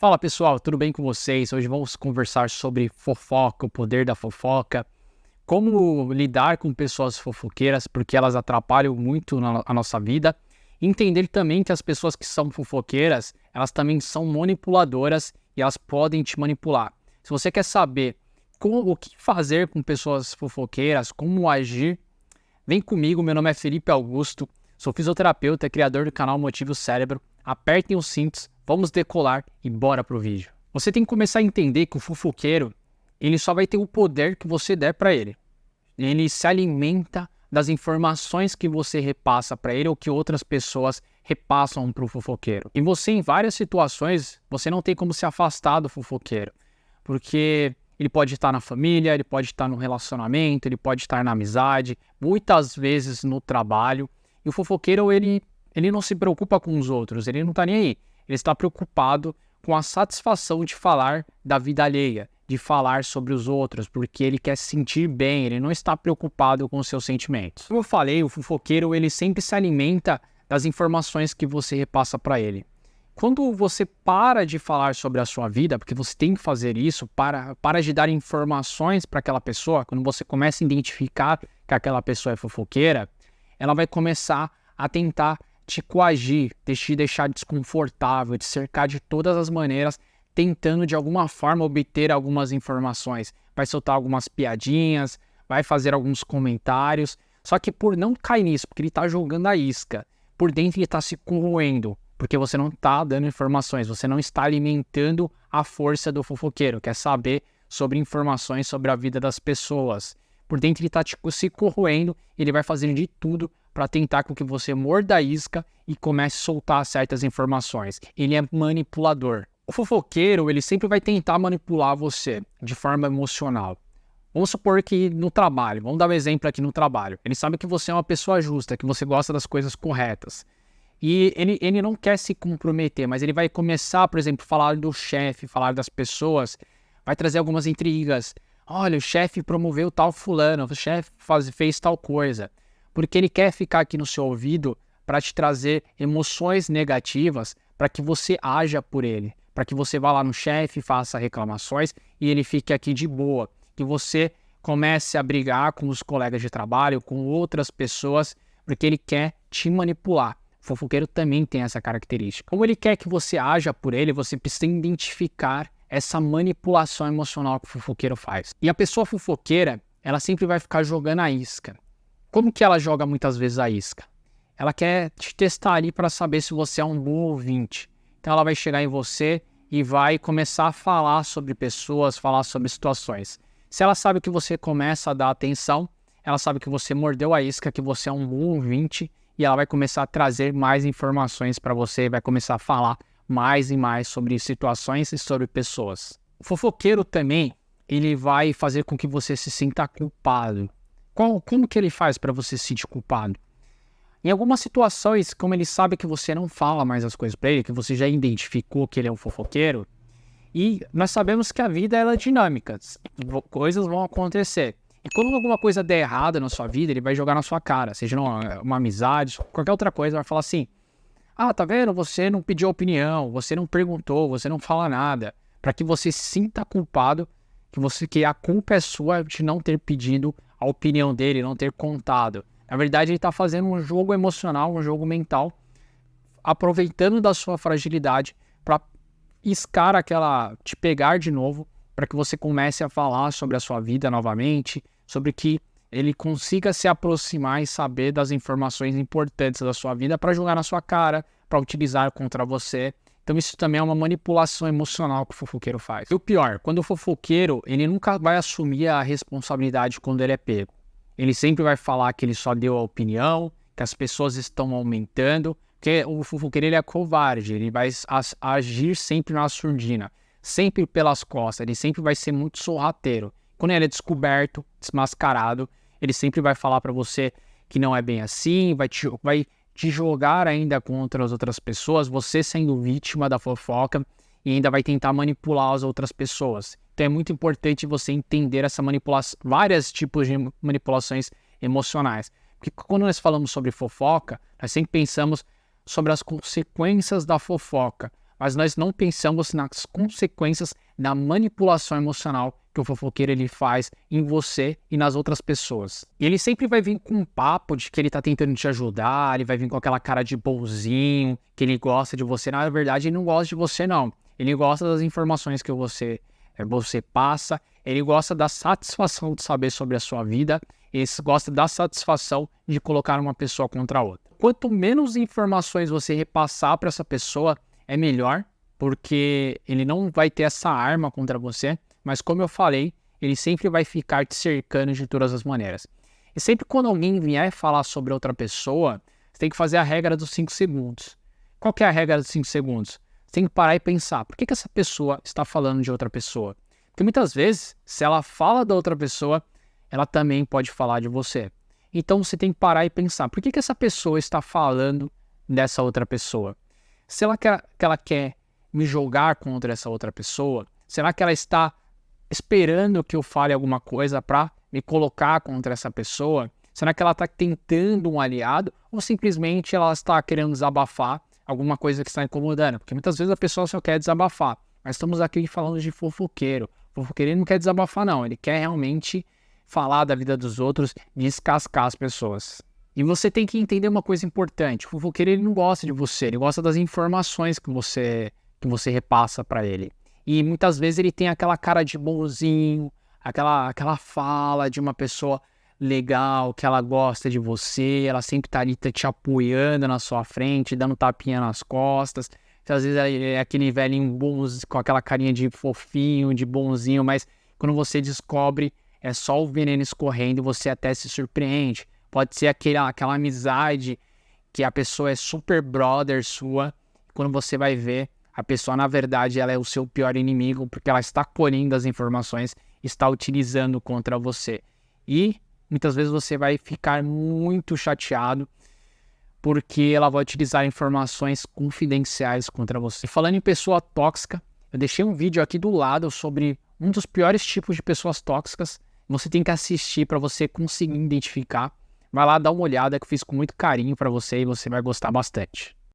Fala pessoal, tudo bem com vocês? Hoje vamos conversar sobre fofoca, o poder da fofoca, como lidar com pessoas fofoqueiras, porque elas atrapalham muito a nossa vida. Entender também que as pessoas que são fofoqueiras, elas também são manipuladoras e elas podem te manipular. Se você quer saber o que fazer com pessoas fofoqueiras, como agir, vem comigo. Meu nome é Felipe Augusto, sou fisioterapeuta e criador do canal Motive o Cérebro. Apertem os cintos, vamos decolar e bora pro vídeo. Você tem que começar a entender que o fofoqueiro, ele só vai ter o poder que você der para ele. Ele se alimenta das informações que você repassa para ele ou que outras pessoas repassam para o fofoqueiro. E você, em várias situações, você não tem como se afastar do fofoqueiro, porque ele pode estar na família, ele pode estar no relacionamento, ele pode estar na amizade, muitas vezes no trabalho. E o fofoqueiro, ele não se preocupa com os outros, ele não está nem aí. Ele está preocupado com a satisfação de falar da vida alheia, de falar sobre os outros, porque ele quer se sentir bem, ele não está preocupado com os seus sentimentos. Como eu falei, o fofoqueiro, ele sempre se alimenta das informações que você repassa para ele. Quando você para de falar sobre a sua vida, porque você tem que fazer isso, para de dar informações para aquela pessoa, quando você começa a identificar que aquela pessoa é fofoqueira, ela vai começar a tentar te coagir, te deixar desconfortável, te cercar de todas as maneiras, tentando de alguma forma obter algumas informações. Vai soltar algumas piadinhas, vai fazer alguns comentários, só que por não cair nisso, porque ele está jogando a isca, por dentro ele está se corroendo, porque você não está dando informações, você não está alimentando a força do fofoqueiro, quer saber sobre informações sobre a vida das pessoas. Por dentro ele está se corroendo, ele vai fazendo de tudo para tentar com que você morda a isca e comece a soltar certas informações. Ele é manipulador. O fofoqueiro, ele sempre vai tentar manipular você de forma emocional. Vamos supor que no trabalho, vamos dar um exemplo aqui no trabalho. Ele sabe que você é uma pessoa justa, que você gosta das coisas corretas. E ele não quer se comprometer, mas ele vai começar, por exemplo, falar do chefe, falar das pessoas, vai trazer algumas intrigas. Olha, o chefe promoveu tal fulano, o chefe fez tal coisa. Porque ele quer ficar aqui no seu ouvido para te trazer emoções negativas, para que você haja por ele, para que você vá lá no chefe, faça reclamações e ele fique aqui de boa, que você comece a brigar com os colegas de trabalho, com outras pessoas, porque ele quer te manipular. O fofoqueiro também tem essa característica. Como ele quer que você haja por ele, você precisa identificar essa manipulação emocional que o fofoqueiro faz. E a pessoa fofoqueira, ela sempre vai ficar jogando a isca. Como que ela joga muitas vezes a isca? Ela quer te testar ali para saber se você é um bom ouvinte. Então ela vai chegar em você e vai começar a falar sobre pessoas, falar sobre situações. Se ela sabe que você começa a dar atenção, ela sabe que você mordeu a isca, que você é um bom ouvinte, e ela vai começar a trazer mais informações para você, vai começar a falar mais e mais sobre situações e sobre pessoas. O fofoqueiro também, ele vai fazer com que você se sinta culpado. Como que ele faz para você se sentir culpado? Em algumas situações, como ele sabe que você não fala mais as coisas para ele, que você já identificou que ele é um fofoqueiro, e nós sabemos que a vida ela é dinâmica, coisas vão acontecer. E quando alguma coisa der errada na sua vida, ele vai jogar na sua cara, seja uma amizade, qualquer outra coisa, vai falar assim: ah, tá vendo? Você não pediu opinião, você não perguntou, você não fala nada, para que você se sinta culpado, que a culpa é sua de não ter pedido a opinião dele, não ter contado. Na verdade, ele está fazendo um jogo emocional, um jogo mental, aproveitando da sua fragilidade para te pegar de novo, para que você comece a falar sobre a sua vida novamente, sobre que ele consiga se aproximar e saber das informações importantes da sua vida para jogar na sua cara, para utilizar contra você. Então isso também é uma manipulação emocional que o fofoqueiro faz. E o pior, quando o fofoqueiro, ele nunca vai assumir a responsabilidade quando ele é pego. Ele sempre vai falar que ele só deu a opinião, que as pessoas estão aumentando, porque o fofoqueiro ele é covarde, ele vai agir sempre na surdina, sempre pelas costas, ele sempre vai ser muito sorrateiro. Quando ele é descoberto, desmascarado, ele sempre vai falar para você que não é bem assim, vai te jogar ainda contra as outras pessoas, você sendo vítima da fofoca e ainda vai tentar manipular as outras pessoas. Então é muito importante você entender essa manipulação, vários tipos de manipulações emocionais. Porque quando nós falamos sobre fofoca, nós sempre pensamos sobre as consequências da fofoca, mas nós não pensamos nas consequências da manipulação emocional que o fofoqueiro ele faz em você e nas outras pessoas. E ele sempre vai vir com um papo de que ele tá tentando te ajudar, ele vai vir com aquela cara de bonzinho, que ele gosta de você. Na verdade, ele não gosta de você, não. Ele gosta das informações que você passa, ele gosta da satisfação de saber sobre a sua vida, ele gosta da satisfação de colocar uma pessoa contra a outra. Quanto menos informações você repassar para essa pessoa, é melhor, porque ele não vai ter essa arma contra você, mas como eu falei, ele sempre vai ficar te cercando de todas as maneiras. E sempre quando alguém vier falar sobre outra pessoa, você tem que fazer a regra dos 5 segundos. Qual que é a regra dos 5 segundos? Você tem que parar e pensar, por que essa pessoa está falando de outra pessoa? Porque muitas vezes, se ela fala da outra pessoa, ela também pode falar de você. Então você tem que parar e pensar, por que essa pessoa está falando dessa outra pessoa? Será que ela quer me julgar contra essa outra pessoa? Será que ela está esperando que eu fale alguma coisa para me colocar contra essa pessoa? Será que ela está tentando um aliado? Ou simplesmente ela está querendo desabafar alguma coisa que está incomodando? Porque muitas vezes a pessoa só quer desabafar. Mas estamos aqui falando de fofoqueiro. O fofoqueiro não quer desabafar, não. Ele quer realmente falar da vida dos outros, descascar as pessoas. E você tem que entender uma coisa importante. O fofoqueiro ele não gosta de você, ele gosta das informações que você repassa para ele. E muitas vezes ele tem aquela cara de bonzinho, aquela fala de uma pessoa legal, que ela gosta de você, ela sempre tá ali te apoiando na sua frente, dando tapinha nas costas. Então, às vezes é aquele velhinho bonzinho, com aquela carinha de fofinho, de bonzinho, mas quando você descobre, é só o veneno escorrendo e você até se surpreende. Pode ser aquela amizade que a pessoa é super brother sua, quando você vai ver, a pessoa, na verdade, ela é o seu pior inimigo, porque ela está colhendo as informações, está utilizando contra você. E muitas vezes você vai ficar muito chateado, porque ela vai utilizar informações confidenciais contra você. Falando em pessoa tóxica, eu deixei um vídeo aqui do lado sobre um dos piores tipos de pessoas tóxicas. Você tem que assistir para você conseguir identificar. Vai lá dar uma olhada que eu fiz com muito carinho para você e você vai gostar bastante.